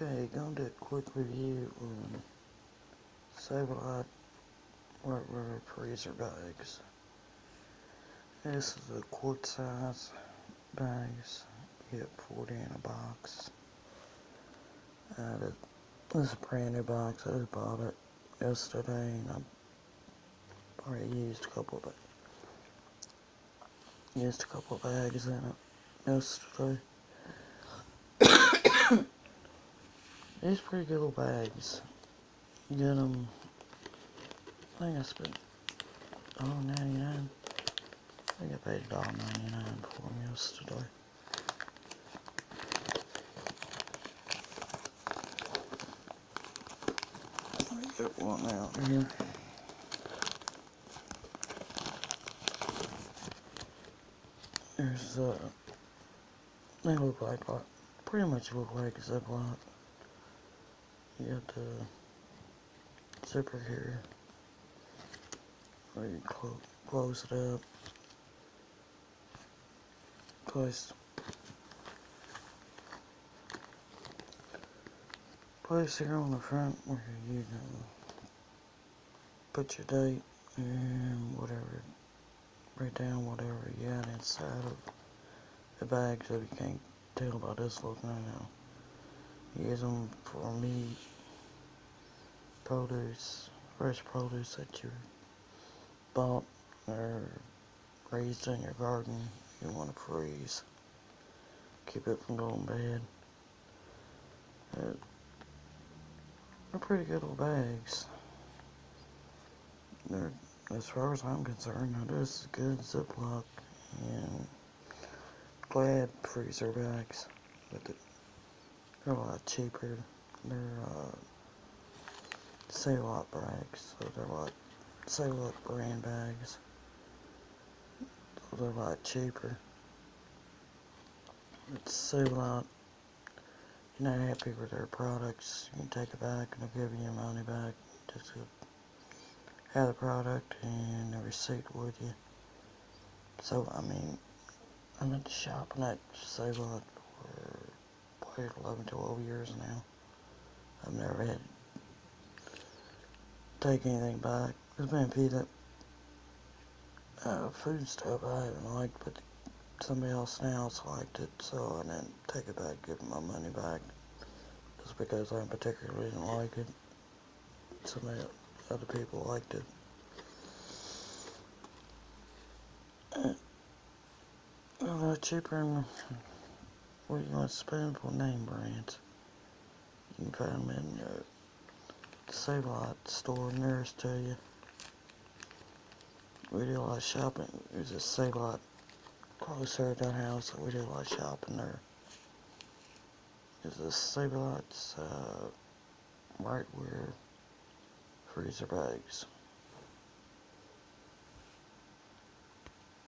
Okay, gonna do a quick review on Save-A-Lot Wright Ware freezer bags. This is a quart size bags. You get 40 in a box. This is a brand new box. I just bought it yesterday and I already used a couple of bags in it yesterday. These pretty good little bags. You get them, I think I spent $1.99. I think I paid $1.99 for them yesterday. Let me get one out here. There's, they look like, pretty much look like a Ziploc. You got the zipper here, where you close it up. Place here on the front where you can put your date and whatever, write down whatever you got inside of the bag so you can't tell by this looking now. Use them for meat, produce, fresh produce that you bought or raised in your garden. You want to freeze, keep it from going bad. They're pretty good little bags. They're, as far as I'm concerned, now this is good Ziploc and Glad freezer bags, but they're a lot cheaper. They're Save-A-Lot bags, so they're like Save-A-Lot brand bags, so they're a lot cheaper. It's Save-A-Lot. If you're not happy with their products, you can take it back and they'll give you your money back. Just to have the product and the receipt with you. So, I mean, I'm at the shop and I Save-A-Lot for probably 11, 12 years now. I've never had to take anything back. There's been a few that food stuff I haven't liked, but somebody else now liked it, so I didn't take it back, give them my money back, just because I particularly didn't like it. Some other people liked it. A lot cheaper than what you want to spend for name brands. You can find them in your Save-A-Lot store nearest to you. We do a lot of shopping. There's a Save-A-Lot closer to our house, so we do a lot of shopping there. There's a Save-A-Lot's Wright Ware freezer bags.